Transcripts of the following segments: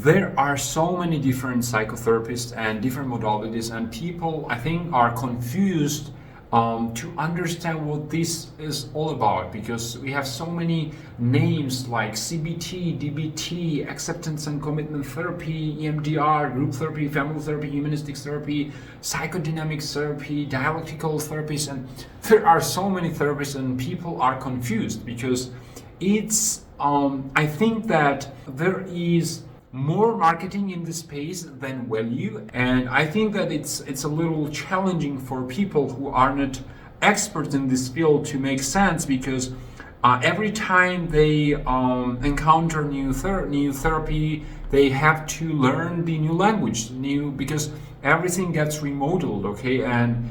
there are so many different psychotherapists and different modalities, and people, I think, are confused to understand what this is all about, because we have so many names like CBT, DBT, acceptance and commitment therapy, EMDR, group therapy, family therapy, humanistic therapy, psychodynamic therapy, dialectical therapies, and there are so many therapies, and people are confused because it's I think that there is more marketing in this space than value, and I think that it's a little challenging for people who are not experts in this field to make sense, because every time they encounter new therapy, they have to learn the new language, because everything gets remodeled, okay, and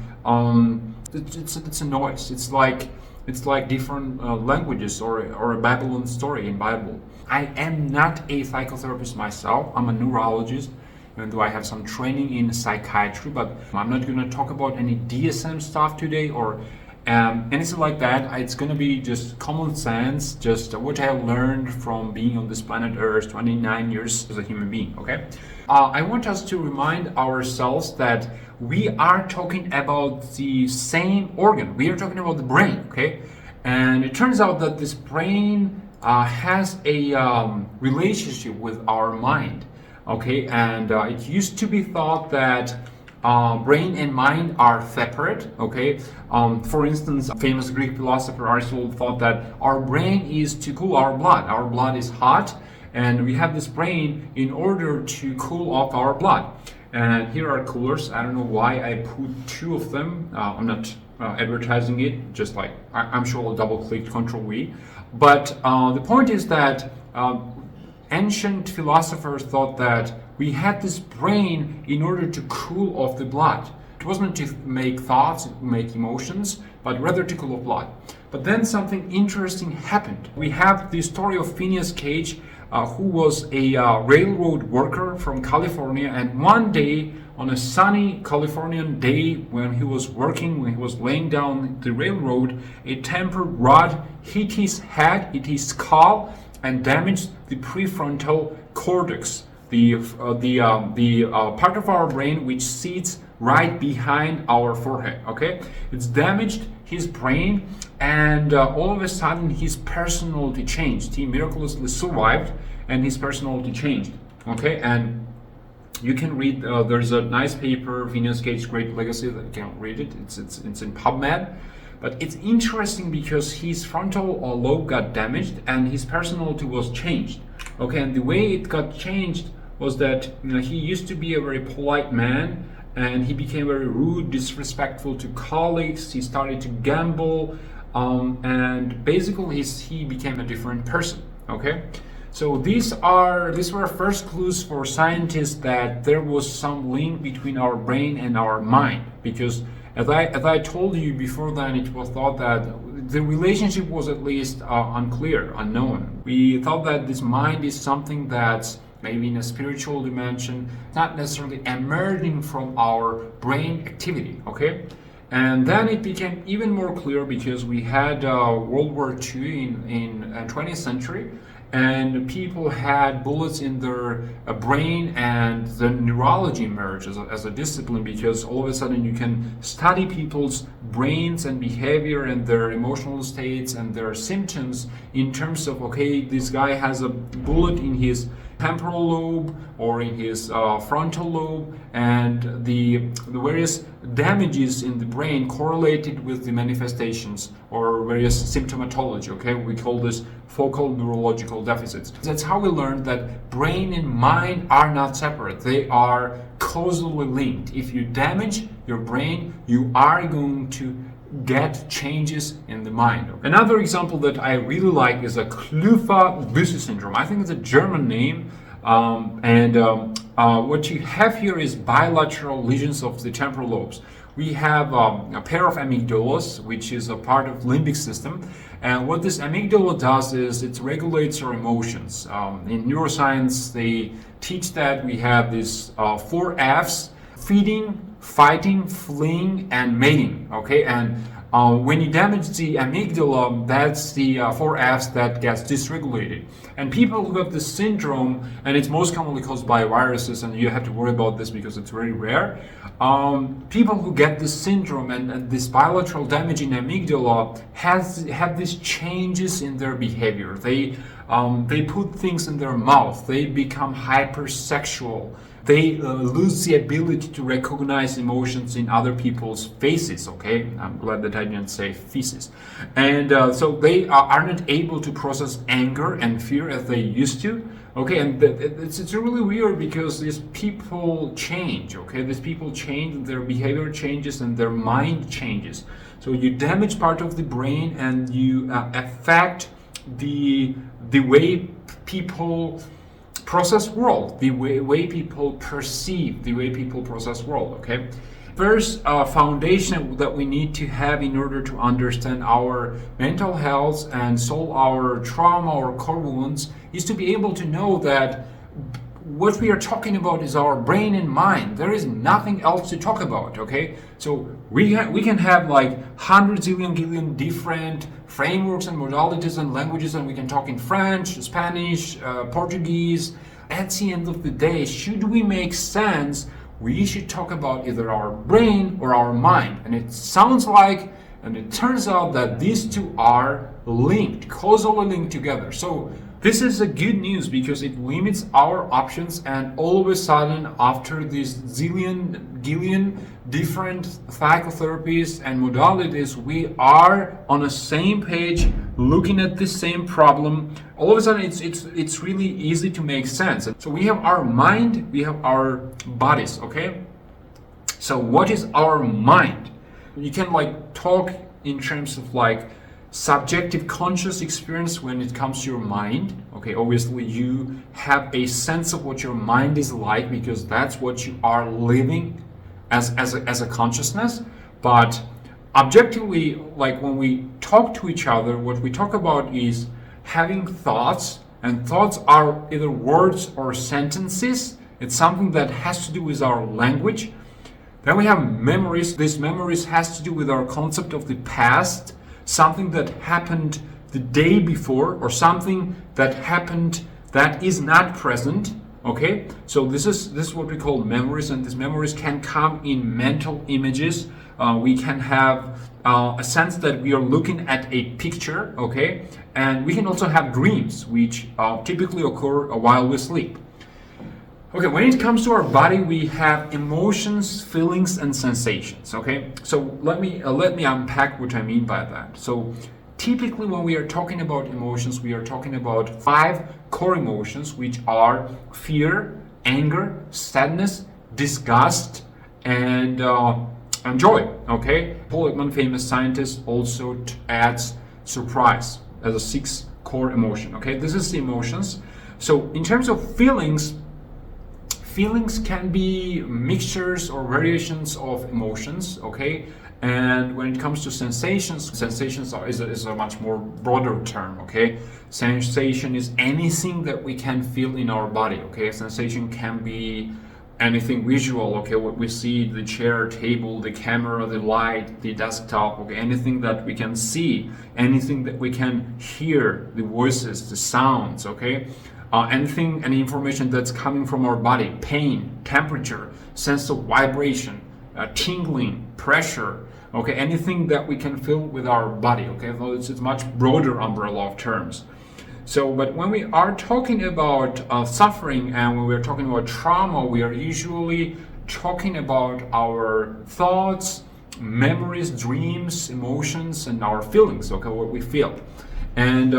it's a noise. It's like different languages or a Babylon story in Bible. I am not a psychotherapist myself. I'm a neurologist, even though I have some training in psychiatry, but I'm not going to talk about any DSM stuff today or anything like that. It's going to be just common sense, just what I learned from being on this planet Earth 29 years as a human being, okay? I want us to remind ourselves that we are talking about the same organ. We are talking about the brain, okay? And it turns out that this brain has a relationship with our mind, okay? And it used to be thought that brain and mind are separate, okay? For instance, a famous Greek philosopher Aristotle thought that our brain is to cool our blood. Our blood is hot, and we have this brain in order to cool off our blood. And here are coolers. I don't know why I put two of them. I'm not advertising it, just like I'm sure I'll double click Ctrl-V. But the point is that ancient philosophers thought that we had this brain in order to cool off the blood. It wasn't to make thoughts, make emotions, but rather to cool off blood. But then something interesting happened. We have the story of Phineas Gage, who was a railroad worker from California, and one day, on a sunny Californian day, when he was laying down the railroad, a tempered rod hit his head, hit his skull, and damaged the prefrontal cortex, the part of our brain which sits right behind our forehead, okay? It's damaged his brain, and all of a sudden his personality changed. He miraculously survived, and his personality changed, okay? And you can read, there's a nice paper, Phineas Gage's Great Legacy, that you can read it. It's in PubMed. But it's interesting because his frontal lobe got damaged and his personality was changed. Okay, and the way it got changed was that he used to be a very polite man, and he became very rude, disrespectful to colleagues. He started to gamble, and basically he became a different person. Okay. So these were first clues for scientists that there was some link between our brain and our mind, because as I told you before then, it was thought that the relationship was at least unclear, unknown. We thought that this mind is something that's maybe in a spiritual dimension, not necessarily emerging from our brain activity, okay? And then it became even more clear because we had World War II in 20th century, and people had bullets in their brain, and the neurology emerged as a discipline, because all of a sudden you can study people's brains and behavior and their emotional states and their symptoms in terms of, okay, this guy has a bullet in his temporal lobe or in his frontal lobe, and the various damages in the brain correlated with the manifestations or various symptomatology. Okay, we call this focal neurological deficits. That's how we learned that brain and mind are not separate. They are causally linked. If you damage your brain, you are going to get changes in the mind. Another example that I really like is a Kluver-Bucy syndrome. I think it's a German name, what you have here is bilateral lesions of the temporal lobes. We have a pair of amygdalas, which is a part of limbic system, and what this amygdala does is it regulates our emotions. In neuroscience, they teach that we have these 4 F's: feeding, fighting, fleeing, and mating. Okay, and When you damage the amygdala, that's the 4Fs that gets dysregulated. And people who have this syndrome, and it's most commonly caused by viruses, and you have to worry about this because it's very rare. People who get this syndrome and this bilateral damage in amygdala have these changes in their behavior. They put things in their mouth. They become hypersexual. They lose the ability to recognize emotions in other people's faces, okay? I'm glad that I didn't say feces. And so they are not able to process anger and fear as they used to, okay? And it's really weird because these people change, okay? These people change, their behavior changes and their mind changes. So you damage part of the brain and you affect the way people process world, the way people perceive, the way people process world, okay? First foundation that we need to have in order to understand our mental health and solve our trauma or core wounds is to be able to know that what we are talking about is our brain and mind. There is nothing else to talk about, okay? So we can have like hundreds, gillion different frameworks and modalities and languages, and we can talk in French, Spanish, Portuguese. At the end of the day, should we make sense, we should talk about either our brain or our mind. And it sounds like, and it turns out that these two are linked, causally linked together. So this is a good news because it limits our options, and all of a sudden, after these gillion different psychotherapies and modalities, we are on the same page, looking at the same problem. All of a sudden, it's really easy to make sense. So we have our mind, we have our bodies, okay? So what is our mind? You can like talk in terms of like subjective conscious experience when it comes to your mind, okay? Obviously you have a sense of what your mind is like because that's what you are living as a consciousness. But objectively, like when we talk to each other, what we talk about is having thoughts, and thoughts are either words or sentences. It's something that has to do with our language. Then we have memories. These memories has to do with our concept of the past, something that happened the day before, or something that happened that is not present, okay? So this is what we call memories, and these memories can come in mental images. We can have a sense that we are looking at a picture, okay? And we can also have dreams, which typically occur while we sleep. Okay, when it comes to our body, we have emotions, feelings, and sensations, okay? So let me unpack what I mean by that. So typically when we are talking about emotions, we are talking about 5 core emotions, which are fear, anger, sadness, disgust, and joy, okay? Paul Ekman, famous scientist, also adds surprise as a 6th core emotion, okay? This is the emotions. So in terms of feelings can be mixtures or variations of emotions, okay? And when it comes to sensations is a much more broader term, okay? Sensation is anything that we can feel in our body, okay? Sensation can be anything visual, okay? What we see, the chair, table, the camera, the light, the desktop, okay? Anything that we can see, anything that we can hear, the voices, the sounds, okay? Any information that's coming from our body, pain, temperature, sense of vibration, tingling, pressure, okay, anything that we can feel with our body, okay, so it's a much broader umbrella of terms. So, but when we are talking about suffering and when we're talking about trauma, we are usually talking about our thoughts, memories, dreams, emotions, and our feelings, okay, what we feel. And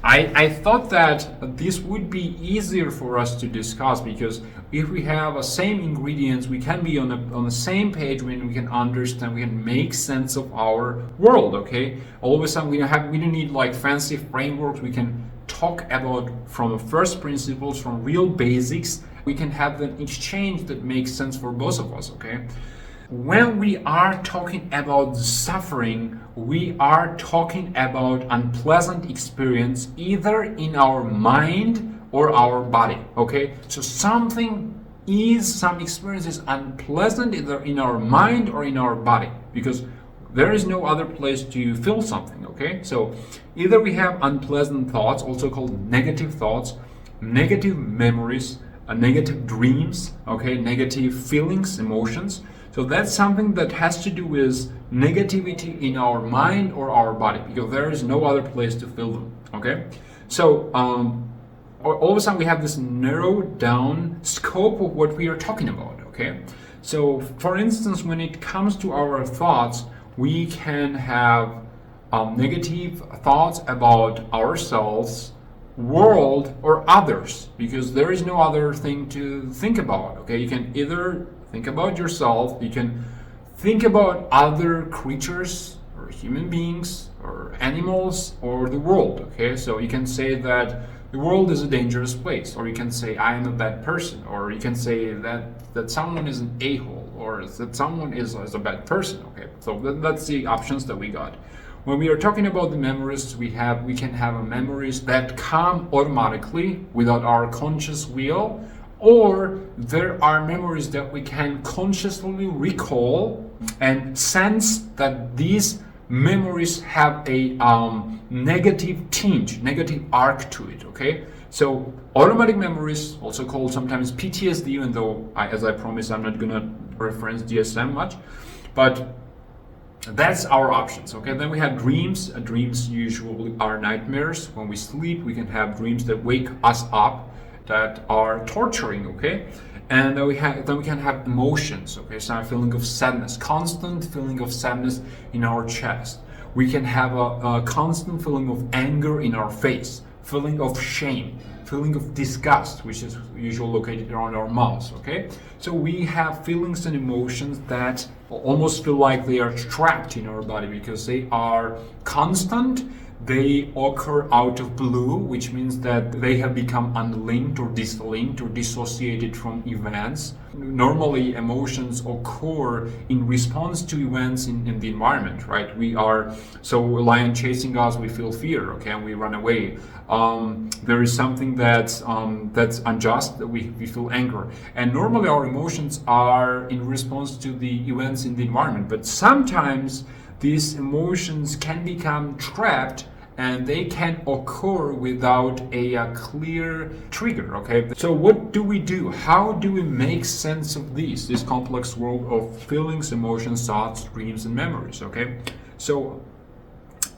I thought that this would be easier for us to discuss because if we have the same ingredients, we can be on the same page when we can understand, we can make sense of our world, okay? All of a sudden we don't need like fancy frameworks. We can talk about from the first principles, from real basics. We can have an exchange that makes sense for both of us, okay? When we are talking about suffering, we are talking about unpleasant experience either in our mind or our body, okay? So some experience is unpleasant either in our mind or in our body because there is no other place to feel something, okay? So either we have unpleasant thoughts, also called negative thoughts, negative memories, negative dreams, okay, negative feelings, emotions. So that's something that has to do with negativity in our mind or our body, because there is no other place to feel them, okay? So all of a sudden we have this narrowed down scope of what we are talking about, okay? So for instance, when it comes to our thoughts, we can have negative thoughts about ourselves, world, or others, because there is no other thing to think about, okay? You can either think about yourself, you can think about other creatures or human beings or animals or the world, okay? So you can say that the world is a dangerous place, or you can say I am a bad person, or you can say that someone is an a-hole, or that someone is a bad person, okay? So that's the options that we got. When we are talking about the memories, we can have memories that come automatically without our conscious will, or there are memories that we can consciously recall and sense that these memories have a negative tinge, negative arc to it, okay? So automatic memories, also called sometimes PTSD, even though, as I promised, I'm not gonna reference DSM much, but that's our options, okay? Then we have dreams. Dreams usually are nightmares. When we sleep, we can have dreams that wake us up, that are torturing, okay? And then we can have emotions, okay? So a feeling of sadness, constant feeling of sadness in our chest. We can have a constant feeling of anger in our face, feeling of shame, feeling of disgust, which is usually located around our mouths, okay? So we have feelings and emotions that almost feel like they are trapped in our body because they are constant. They occur out of blue, which means that they have become unlinked or dislinked or dissociated from events. Normally, emotions occur in response to events in the environment, right? So a lion chasing us, we feel fear, okay, and we run away. There is something that's unjust, that we feel anger. And normally our emotions are in response to the events in the environment, but sometimes these emotions can become trapped and they can occur without a clear trigger, okay? So what do we do? How do we make sense of this complex world of feelings, emotions, thoughts, dreams, and memories, okay? So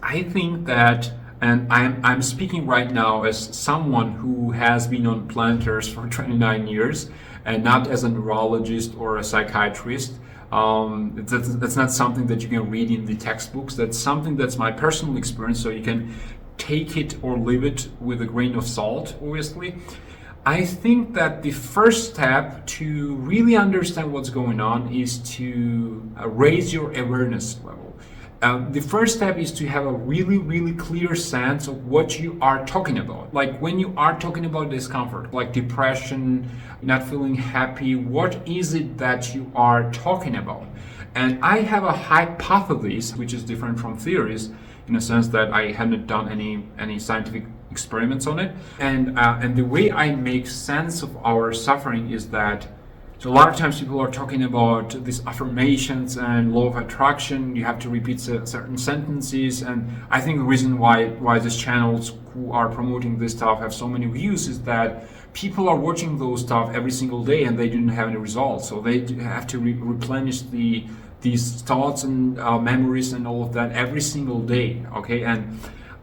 I think that, and I'm speaking right now as someone who has been on plant Earth for 29 years, and not as a neurologist or a psychiatrist. That's not something that you can read in the textbooks. That's something that's my personal experience, so you can take it or leave it with a grain of salt, obviously. I think that the first step to really understand what's going on is to raise your awareness level. The first step is to have a really, really clear sense of what you are talking about. Like when you are talking about discomfort, like depression, not feeling happy, what is it that you are talking about? And I have a hypothesis, which is different from theories, in a sense that I haven't done any scientific experiments on it. And the way I make sense of our suffering is that, so a lot of times people are talking about these affirmations and law of attraction. You have to repeat certain sentences, and I think the reason why these channels who are promoting this stuff have so many views is that people are watching those stuff every single day and they didn't have any results. So they have to replenish these thoughts and memories and all of that every single day. Okay, and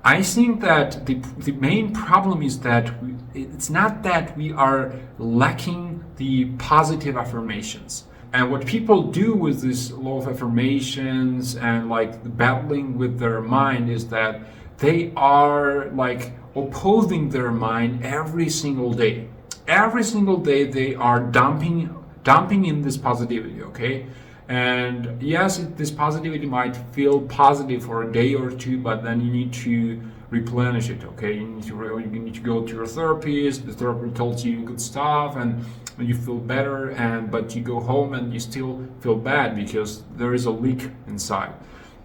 I think that the main problem is that it's not that we are lacking the positive affirmations. And what people do with this law of affirmations and like battling with their mind is that they are like opposing their mind every single day. Every single day they are dumping in this positivity, okay? And yes, this positivity might feel positive for a day or two, but then you need to replenish it, okay? You need to go to your therapist. The therapist tells you good stuff and you feel better, but you go home and you still feel bad because there is a leak inside.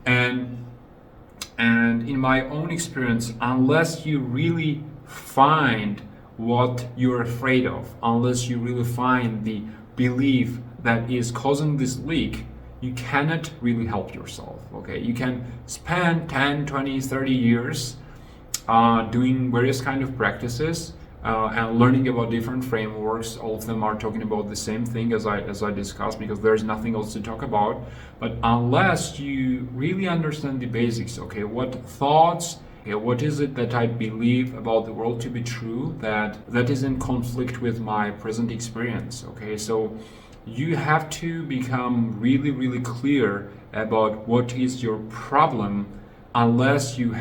And in my own experience, unless you really find what you're afraid of, unless you really find the belief that is causing this leak, you cannot really help yourself. Okay, you can spend 10, 20, 30 years doing various kind of practices and learning about different frameworks. All of them are talking about the same thing as I discussed, because there's nothing else to talk about. But unless you really understand the basics, okay, what thoughts, okay, what is it that I believe about the world to be true that is in conflict with my present experience, okay? So you have to become really, really clear about what is your problem, unless you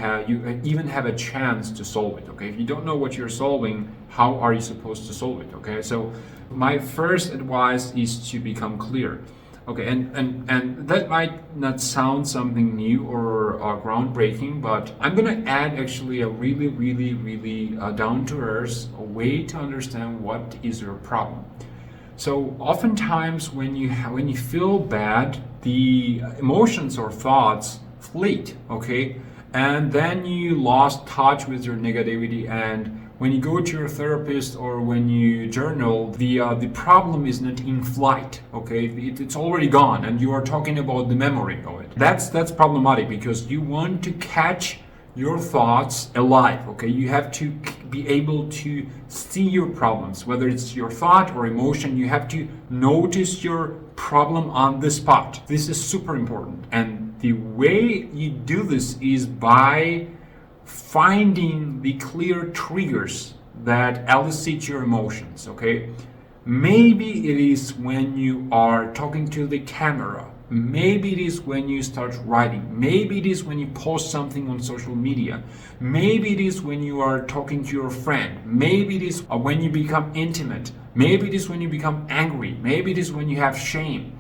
even have a chance to solve it, okay? If you don't know what you're solving, how are you supposed to solve it, okay? So my first advice is to become clear, okay? And that might not sound something new or groundbreaking, but I'm gonna add actually a really, really, really down-to-earth way to understand what is your problem. So oftentimes when you feel bad, the emotions or thoughts fleet, okay? And then you lost touch with your negativity, and when you go to your therapist or when you journal, the problem is not in flight, okay? It's already gone, and you are talking about the memory of it. That's problematic, because you want to catch your thoughts alive, okay? You have to be able to see your problems, whether it's your thought or emotion. You have to notice your problem on the spot. This is super important, and the way you do this is by finding the clear triggers that elicit your emotions, okay? Maybe it is when you are talking to the camera. Maybe it is when you start writing. Maybe it is when you post something on social media. Maybe it is when you are talking to your friend. Maybe it is when you become intimate. Maybe it is when you become angry. Maybe it is when you have shame.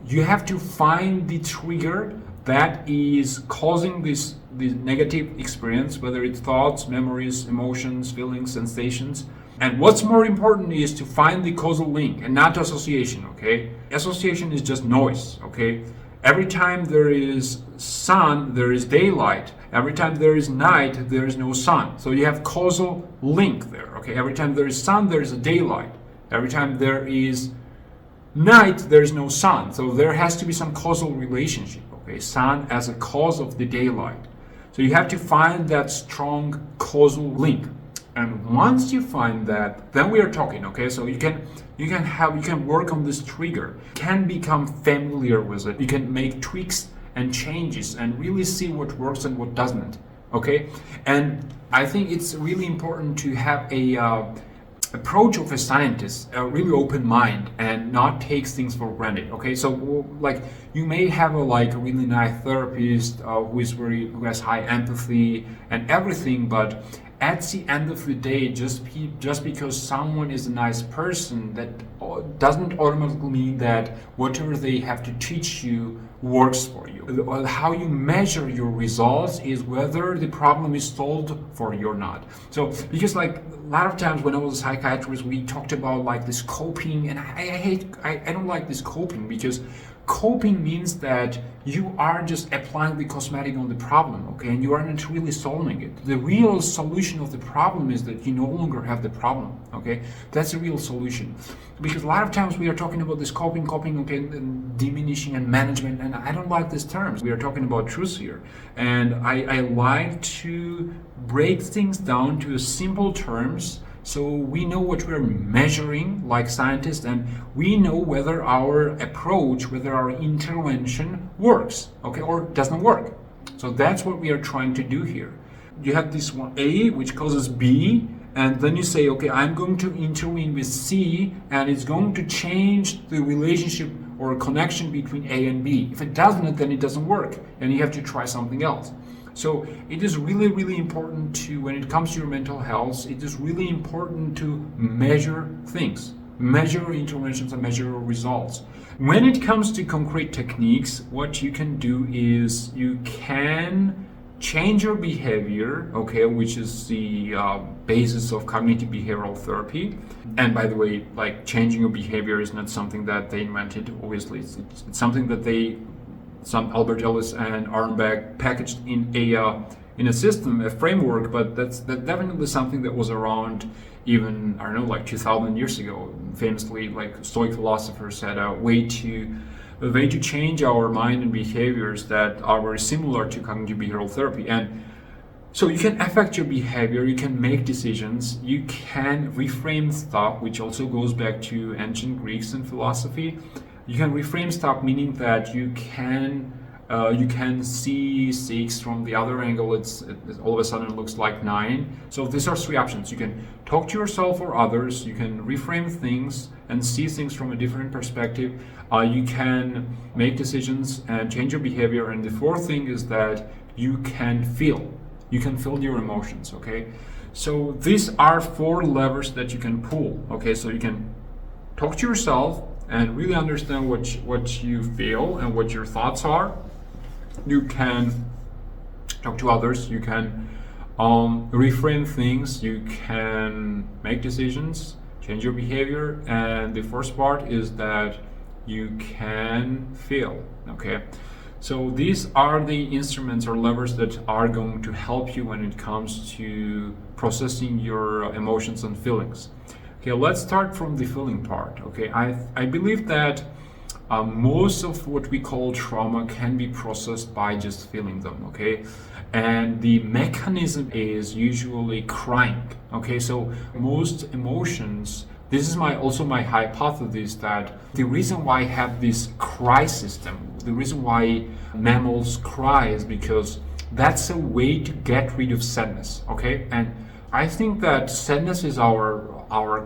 You have to find the trigger that is causing this negative experience, whether it's thoughts, memories, emotions, feelings, sensations. And what's more important is to find the causal link and not association, okay? Association is just noise, okay? Every time there is sun, there is daylight. Every time there is night, there is no sun. So you have causal link there, okay? Every time there is sun, there is a daylight. Every time there is night, there is no sun. So there has to be some causal relationship, okay? Sun as a cause of the daylight. So you have to find that strong causal link. And once you find that, then we are talking, okay? So you can work on this trigger, can become familiar with it. You can make tweaks and changes and really see what works and what doesn't, okay? And I think it's really important to have a approach of a scientist, a really open mind, and not take things for granted, okay? So like you may have a really nice therapist who has high empathy and everything, but at the end of the day, just because someone is a nice person, that doesn't automatically mean that whatever they have to teach you works for you. How you measure your results is whether the problem is solved for you or not. So, because a lot of times when I was a psychiatrist, we talked about this coping, and I don't like this coping, because coping means that you are just applying the cosmetic on the problem, okay, and you are not really solving it. The real solution of the problem is that you no longer have the problem, okay? That's the real solution. Because a lot of times we are talking about this coping, okay, and diminishing and management, and I don't like these terms. We are talking about truth here, and I like to break things down to simple terms, so we know what we're measuring like scientists, and we know whether our approach, whether our intervention works, okay, or doesn't work. So that's what we are trying to do here. You have this one A, which causes B, and then you say, okay, I'm going to intervene with C, and it's going to change the relationship or connection between A and B. If it doesn't, then it doesn't work, and you have to try something else. So it is really, really important to, when it comes to your mental health, it is really important to measure things, measure interventions and measure results. When it comes to concrete techniques, what you can do is you can change your behavior, okay, which is the basis of cognitive behavioral therapy. And by the way, changing your behavior is not something that they invented, obviously. It's something that some Albert Ellis and Arnbeck packaged in a system, a framework, but that's definitely something that was around even, 2,000 years ago. Famously, Stoic philosophers had a way to a way to change our mind and behaviors that are very similar to cognitive behavioral therapy. And so you can affect your behavior, you can make decisions, you can reframe stuff, which also goes back to ancient Greeks and philosophy. You can reframe stuff, meaning that you can see 6 from the other angle. It all of a sudden looks like 9. So these are 3 options. You can talk to yourself or others, you can reframe things and see things from a different perspective, you can make decisions and change your behavior, and the 4th thing is that you can feel your emotions. Okay, so these are 4 levers that you can pull. Okay, so you can talk to yourself and really understand what you feel and what your thoughts are. You can talk to others, you can reframe things, you can make decisions, change your behavior, and the first part is that you can feel. Okay, so these are the instruments or levers that are going to help you when it comes to processing your emotions and feelings. Okay, let's start from the feeling part. Okay, I believe that most of what we call trauma can be processed by just feeling them. Okay, and the mechanism is usually crying. Okay, so most emotions, this is also my hypothesis, that the reason why I have this cry system, the reason why mammals cry, is because that's a way to get rid of sadness. Okay, and I think that sadness is our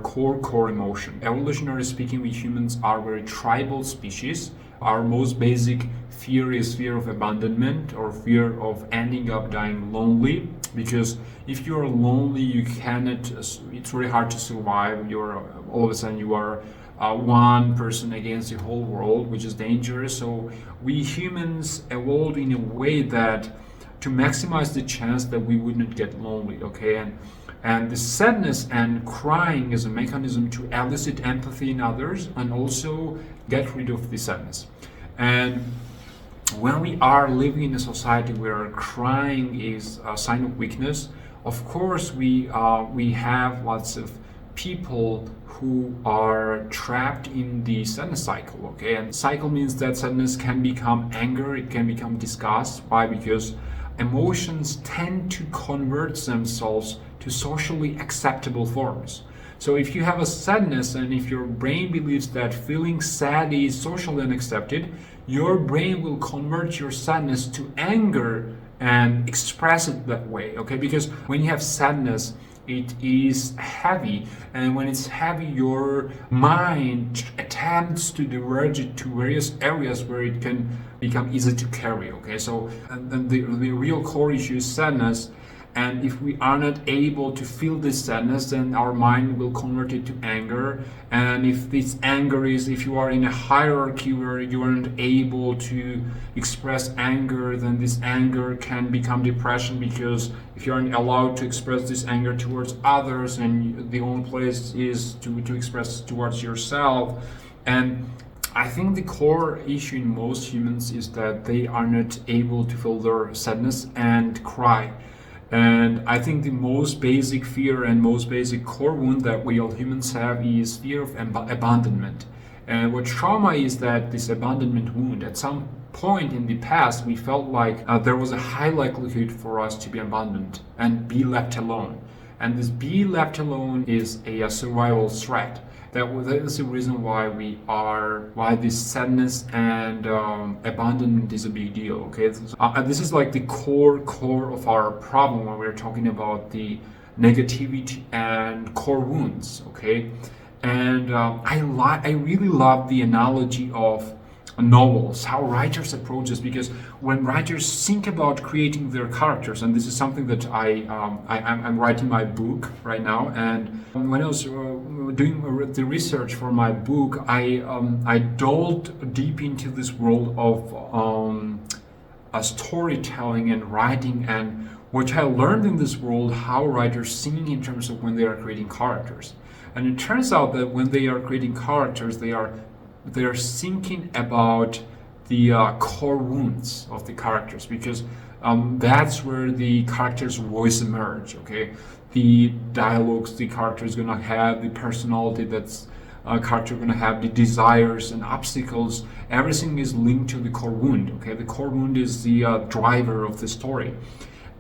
core emotion. Evolutionarily speaking, we humans are very tribal species. Our most basic fear is fear of abandonment, or fear of ending up dying lonely, because if you're lonely, you cannot, it's very hard to survive. All of a sudden you are one person against the whole world, which is dangerous. So we humans evolved in a way that to maximize the chance that we would not get lonely. Okay, and the sadness and crying is a mechanism to elicit empathy in others and also get rid of the sadness. And when we are living in a society where crying is a sign of weakness, of course we have lots of people who are trapped in the sadness cycle. Okay, and cycle means that sadness can become anger, it can become disgust. Why? Because emotions tend to convert themselves to socially acceptable forms. So if you have a sadness, and if your brain believes that feeling sad is socially unaccepted, your brain will convert your sadness to anger and express it that way. Okay, because when you have sadness, it is heavy, and when it's heavy, your mind attempts to diverge it to various areas where it can become easy to carry. Okay, so and the real core issue is sadness. And if we are not able to feel this sadness, then our mind will convert it to anger. And if this anger is, if you are in a hierarchy where you aren't able to express anger, then this anger can become depression, because if you aren't allowed to express this anger towards others, and the only place is to express towards yourself. And I think the core issue in most humans is that they are not able to feel their sadness and cry. And I think the most basic fear and most basic core wound that we all humans have is fear of abandonment. And what trauma is, that this abandonment wound, at some point in the past, we felt like there was a high likelihood for us to be abandoned and be left alone. And this be left alone is a survival threat. That is the reason why this sadness and abandonment is a big deal. Okay, this is like the core of our problem when we're talking about the negativity and core wounds. Okay, and I really love the analogy of novels, how writers approach this, because when writers think about creating their characters, and this is something that I'm writing my book right now, and when I was doing the research for my book, I delved deep into this world of storytelling and writing, and what I learned in this world, how writers think in terms of when they are creating characters. And it turns out that when they are creating characters, they are thinking about the core wounds of the characters, because that's where the character's voice emerge. Okay, the dialogues the character is gonna have, the personality that's character going to have, the desires and obstacles. Everything is linked to the core wound. Okay, the core wound is the driver of the story.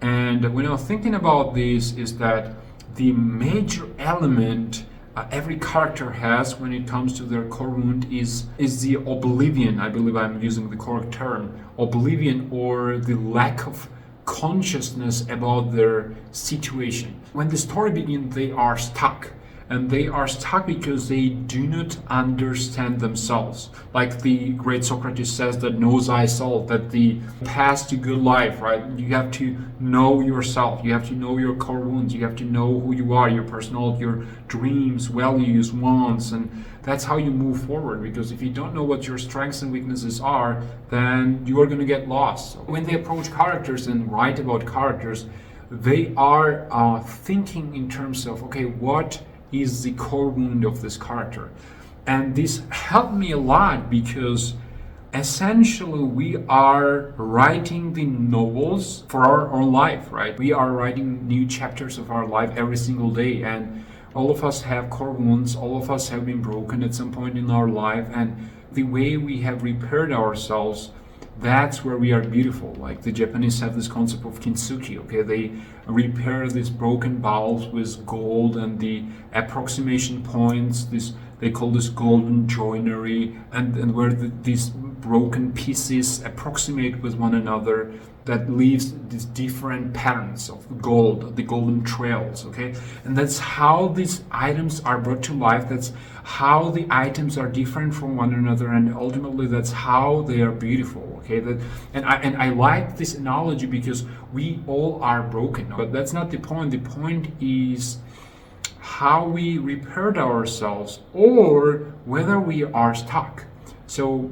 And when I was thinking about this, is that the major element every character has when it comes to their core wound is the oblivion. I believe I'm using the correct term, oblivion, or the lack of consciousness about their situation. When the story begins, they are stuck. And they are stuck because they do not understand themselves. Like the great Socrates says, that know thyself, that the path to good life, right? You have to know yourself. You have to know your core wounds. You have to know who you are, your personality, your dreams, values, wants, and that's how you move forward. Because if you don't know what your strengths and weaknesses are, then you are going to get lost. When they approach characters and write about characters, they are thinking in terms of, okay, what is the core wound of this character? And this helped me a lot, because essentially we are writing the novels for our own life, right? We are writing new chapters of our life every single day, and all of us have core wounds. All of us have been broken at some point in our life, and the way we have repaired ourselves, that's where we are beautiful. Like the Japanese have this concept of Kintsugi. Okay, they repair these broken bowls with gold, and the approximation points, this they call this golden joinery, and where these broken pieces approximate with one another, that leaves these different patterns of gold, the golden trails. Okay, and that's how these items are brought to life. That's how the items are different from one another, and ultimately that's how they are beautiful. Okay, and I like this analogy, because we all are broken, but that's not the point. The point is how we repaired ourselves, or whether we are stuck. So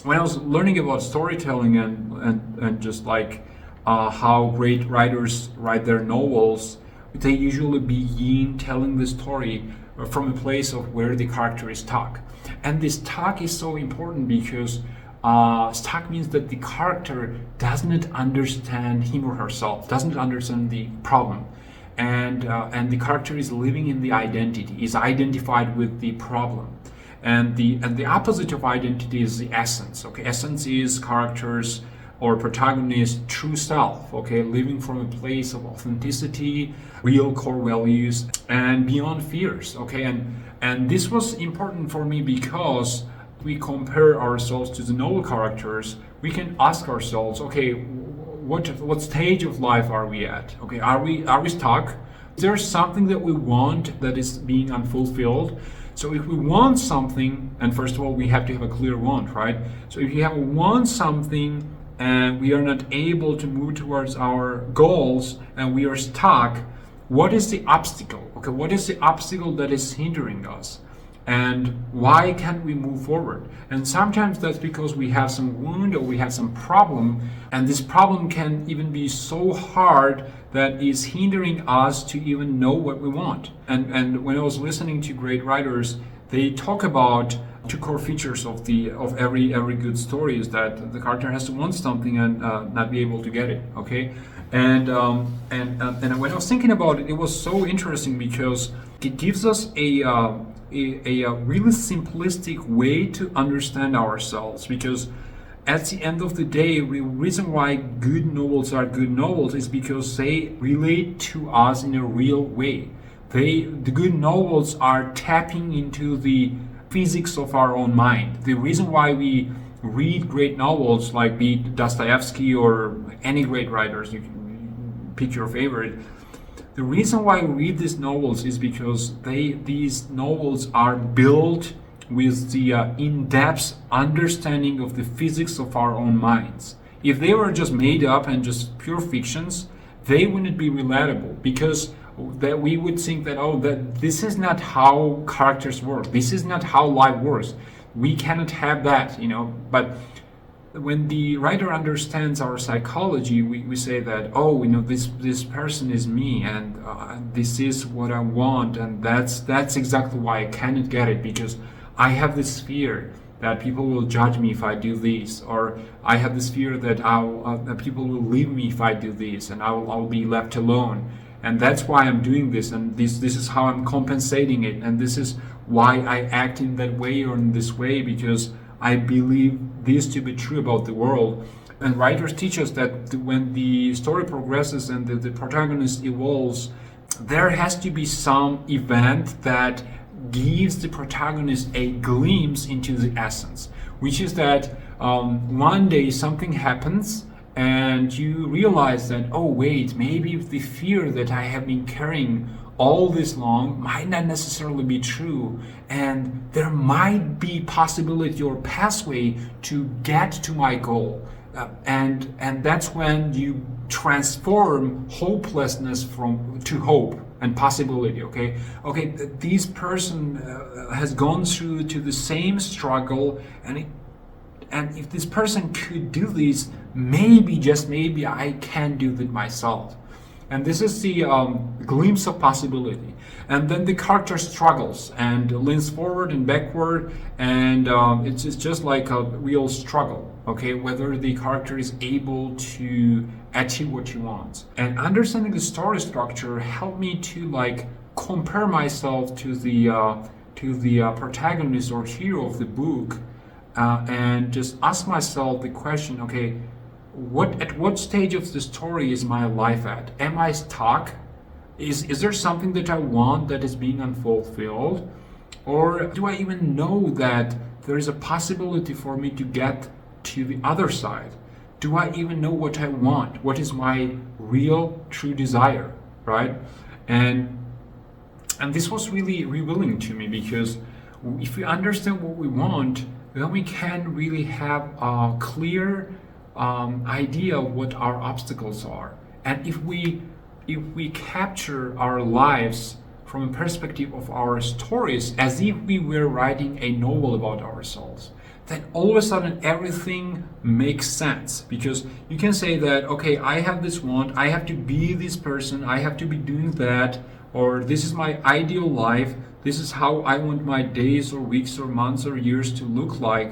when I was learning about storytelling and just like how great writers write their novels, they usually begin telling the story from a place of where the character is stuck. And this stuck is so important, because stuck means that the character does not understand him or herself, doesn't understand the problem. And the character is living in the identity, is identified with the problem. And the opposite of identity is the essence. Okay, essence is characters or protagonist true self. Okay, living from a place of authenticity, real core values, and beyond fears. Okay, and this was important for me, because we compare ourselves to the novel characters. We can ask ourselves, okay, what stage of life are we at? Okay, are we stuck? Is there something that we want that is being unfulfilled? So if we want something, and first of all, we have to have a clear want, right? So if you want something and we are not able to move towards our goals and we are stuck, what is the obstacle? Okay, what is the obstacle that is hindering us? And why can't we move forward? And sometimes that's because we have some wound or we have some problem, and this problem can even be so hard that is hindering us to even know what we want. And when I was listening to great writers, they talk about two core features of every good story, is that the character has to want something and not be able to get it. Okay, and when I was thinking about it, it was so interesting, because it gives us a really simplistic way to understand ourselves. Because at the end of the day, the reason why good novels are good novels is because they relate to us in a real way. The good novels are tapping into the physics of our own mind. The reason why we read great novels, like be it Dostoevsky or any great writers, you can pick your favorite. The reason why we read these novels is because these novels are built with the in-depth understanding of the physics of our own minds. If they were just made up and just pure fictions, they wouldn't be relatable, because that we would think that, oh, that this is not how characters work. This is not how life works. We cannot have that, But when the writer understands our psychology, we say that, oh, this person is me, and this is what I want, and that's exactly why I cannot get it, because I have this fear that people will judge me if I do this, or I have this fear that that people will leave me if I do this, and I'll be left alone, and that's why I'm doing this, and this is how I'm compensating it, and this is why I act in that way or in this way, because I believe this to be true about the world. And writers teach us that when the story progresses and the protagonist evolves, there has to be some event that gives the protagonist a glimpse into the essence, which is that one day something happens and you realize that, oh wait, maybe the fear that I have been carrying all this long might not necessarily be true, and there might be possibility or pathway to get to my goal. And that's when you transform hopelessness to hope and possibility. Okay, this person has gone through to the same struggle, and if this person could do this, maybe, just maybe, I can do it myself. And this is the glimpse of possibility. And then the character struggles and leans forward and backward, and it's just like a real struggle, okay, whether the character is able to achieve what you want. And understanding the story structure helped me to like compare myself to the protagonist or hero of the book, and just ask myself the question, okay, at what stage of the story is my life at? Am I stuck? Is there something that I want that is being unfulfilled? Or do I even know that there is a possibility for me to get to the other side? Do I even know what I want? What is my real, true desire, right? And this was really revealing to me, because if we understand what we want, then we can really have a clear idea of what our obstacles are. And if we capture our lives from a perspective of our stories, as if we were writing a novel about ourselves, then all of a sudden everything makes sense. Because you can say that, okay, I have this want, I have to be this person, I have to be doing that, or this is my ideal life, this is how I want my days or weeks or months or years to look like.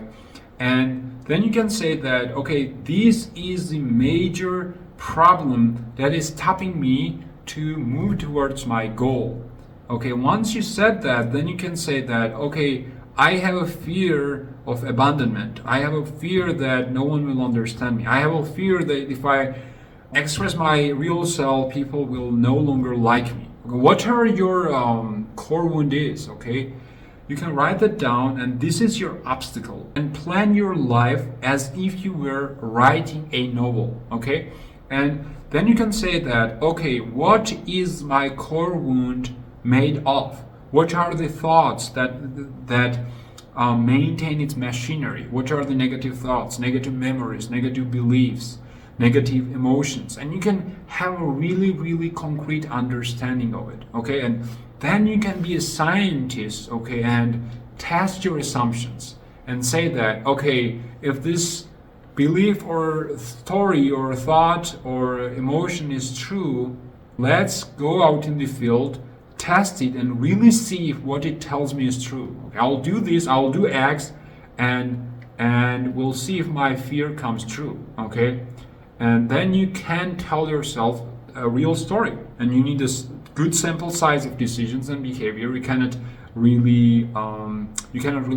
And then you can say that, okay, this is the major problem that is stopping me to move towards my goal. Okay, once you said that, then you can say that, okay, I have a fear of abandonment. I have a fear that no one will understand me. I have a fear that if I express my real self, people will no longer like me. Whatever your core wound is, okay, you can write that down, and this is your obstacle, and plan your life as if you were writing a novel, okay? And then you can say that, okay, what is my core wound made of? What are the thoughts that maintain its machinery? What are the negative thoughts, negative memories, negative beliefs, negative emotions? And you can have a really, really concrete understanding of it, okay? And then you can be a scientist, okay, and test your assumptions and say that, okay, if this belief or story or thought or emotion is true, let's go out in the field, test it, and really see if what it tells me is true. Okay, I'll do this, I'll do X, and we'll see if my fear comes true, okay? And then you can tell yourself a real story, and you need this good sample size of decisions and behavior. You cannot really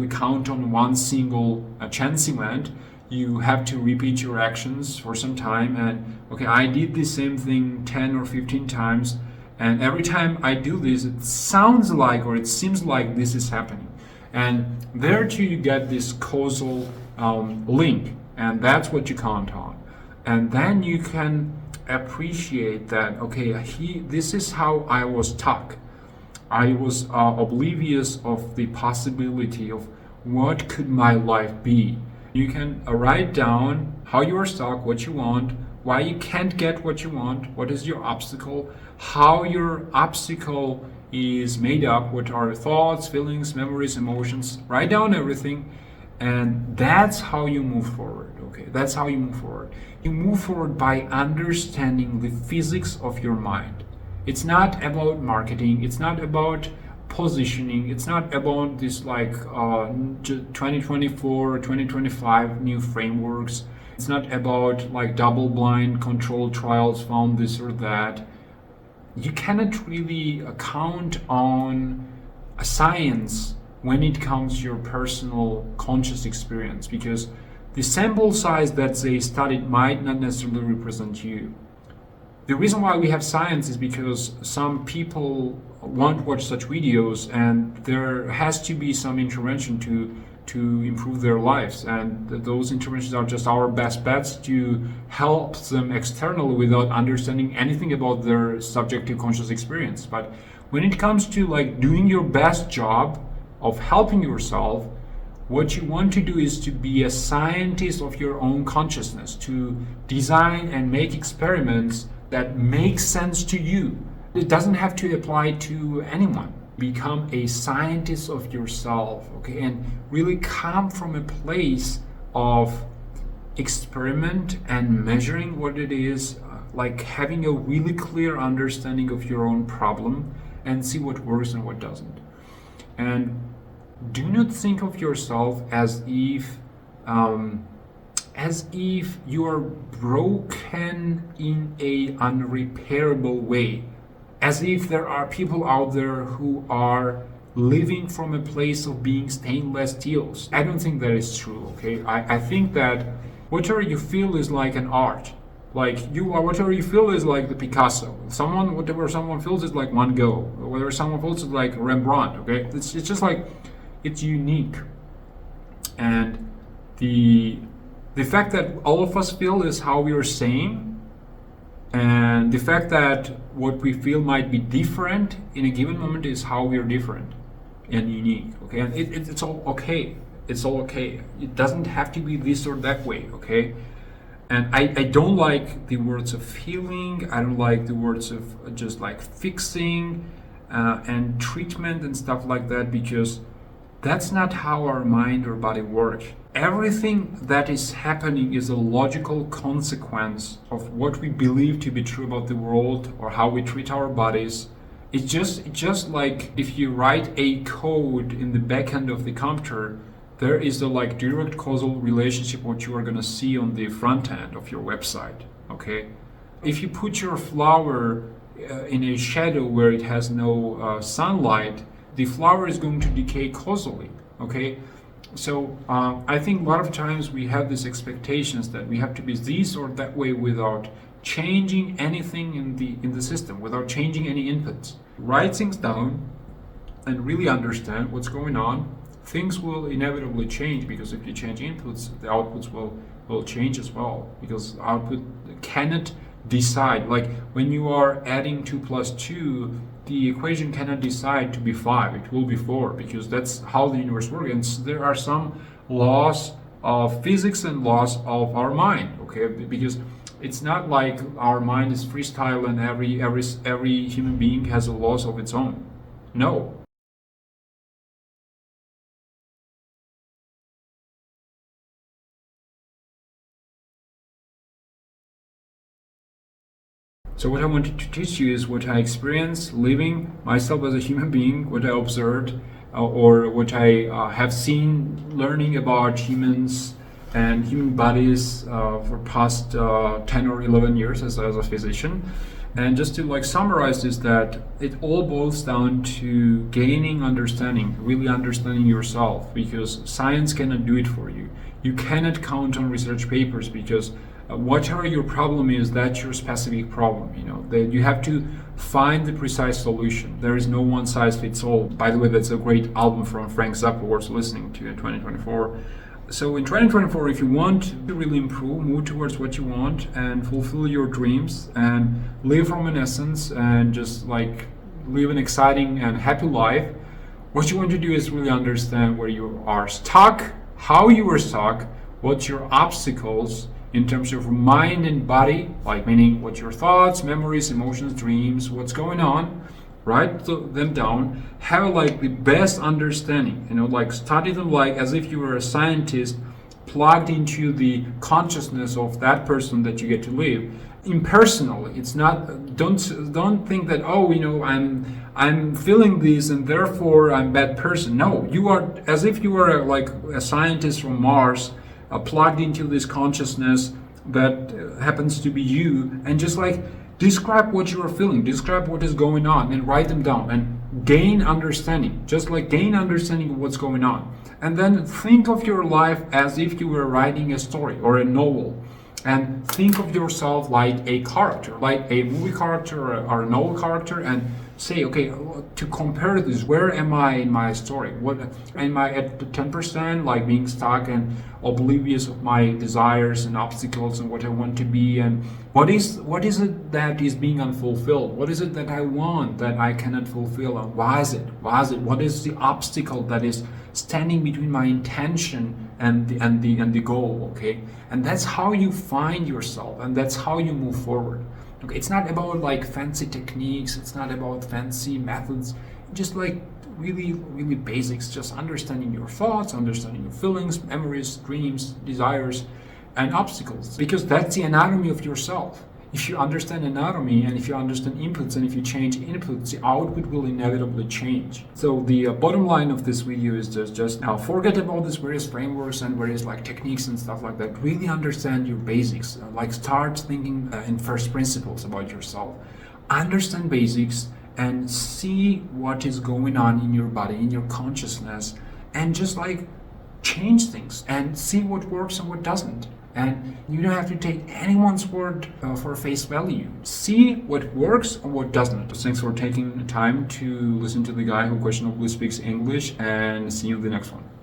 count on one single chance event. You have to repeat your actions for some time, and okay, I did the same thing 10 or 15 times, and every time I do this, it sounds like, or it seems like this is happening. And there too you get this causal link, and that's what you count on. And then you can appreciate that, okay, this is how I was stuck. I was oblivious of the possibility of what could my life be. You can write down how you are stuck, what you want, why you can't get what you want, what is your obstacle, how your obstacle is made up, what are thoughts, feelings, memories, emotions. Write down everything, and that's how you move forward. Okay, that's how you move forward. You move forward by understanding the physics of your mind. It's not about marketing, it's not about positioning, it's not about this like 2024 2025 new frameworks. It's not about like double-blind controlled trials found this or that. You cannot really count on a science when it comes to your personal conscious experience, because the sample size that they studied might not necessarily represent you. The reason why we have science is because some people won't watch such videos, and there has to be some intervention to improve their lives, and those interventions are just our best bets to help them externally without understanding anything about their subjective conscious experience. But when it comes to like doing your best job of helping yourself, what you want to do is to be a scientist of your own consciousness, to design and make experiments that make sense to you. It doesn't have to apply to anyone. Become a scientist of yourself, okay, and really come from a place of experiment and measuring what it is, like having a really clear understanding of your own problem and see what works and what doesn't. And do not think of yourself as if you are broken in a unrepairable way, as if there are people out there who are living from a place of being stainless steels. I don't think that is true, okay? I think that whatever you feel is like an art. Like you are, whatever you feel is like the Picasso. Whatever someone feels is like Van Gogh. Whatever someone feels is like Rembrandt, okay? It's just like, it's unique. And the fact that all of us feel is how we are saying, and the fact that what we feel might be different in a given moment is how we are different and unique, okay? And it's all okay. It's all okay. It doesn't have to be this or that way, okay? And I don't like the words of healing. I don't like the words of just like fixing and treatment and stuff like that, because that's not how our mind or body works. Everything that is happening is a logical consequence of what we believe to be true about the world or how we treat our bodies. It's just like if you write a code in the back end of the computer, there is a like direct causal relationship what you are going to see on the front end of your website, okay? If you put your flower in a shadow where it has no sunlight, the flower is going to decay causally, okay? So I think a lot of times we have these expectations that we have to be this or that way without changing anything in the system, without changing any inputs. Write things down and really understand what's going on. Things will inevitably change, because if you change inputs, the outputs will change as well, because output cannot decide. Like when you are adding 2 plus 2, the equation cannot decide to be 5, it will be 4, because that's how the universe works. And there are some laws of physics and laws of our mind, okay? Because it's not like our mind is freestyle and every human being has a laws of its own. No. So what I wanted to teach you is what I experienced living myself as a human being, what I observed, or what I have seen learning about humans and human bodies for past 10 or 11 years as a physician. And just to like summarize is that it all boils down to gaining understanding, really understanding yourself, because science cannot do it for you. You cannot count on research papers, because whatever your problem is, that's your specific problem. You know, that you have to find the precise solution. There is no one size fits all. By the way, that's a great album from Frank Zappa worth listening to in 2024. So in 2024, if you want to really improve, move towards what you want and fulfill your dreams and live from an essence and just like live an exciting and happy life, what you want to do is really understand where you are stuck, how you are stuck, what's your obstacles in terms of mind and body, like meaning what your thoughts, memories, emotions, dreams, what's going on. Write them down, have like the best understanding, you know, like study them like as if you were a scientist plugged into the consciousness of that person that you get to live impersonally. It's not, don't think that, oh, you know, I'm feeling this and therefore I'm a bad person. No, you are as if you were like a scientist from Mars plugged into this consciousness that happens to be you, and just like describe what you are feeling, describe what is going on, and write them down. And gain understanding, just like gain understanding of what's going on. And then think of your life as if you were writing a story or a novel. And think of yourself like a character, like a movie character or a novel character, and say, okay, to compare this, where am I in my story? What am I at the 10%, like being stuck and oblivious of my desires and obstacles and what I want to be, and what is it that is being unfulfilled? What is it that I want that I cannot fulfill, and why is it? What is the obstacle that is standing between my intention and the goal? Okay, and that's how you find yourself, and that's how you move forward. Okay, it's not about like fancy techniques, it's not about fancy methods, just like really basics, just understanding your thoughts, understanding your feelings, memories, dreams, desires, and obstacles, because that's the anatomy of yourself. If you understand anatomy, and if you understand inputs, and if you change inputs, the output will inevitably change. So the bottom line of this video is just forget about these various frameworks and various like techniques and stuff like that. Really understand your basics. Like start thinking in first principles about yourself. Understand basics and see what is going on in your body, in your consciousness, and just like change things and see what works and what doesn't. And you don't have to take anyone's word for face value. See what works and what doesn't. Thanks for taking the time to listen to the guy who questionably speaks English, and see you in the next one.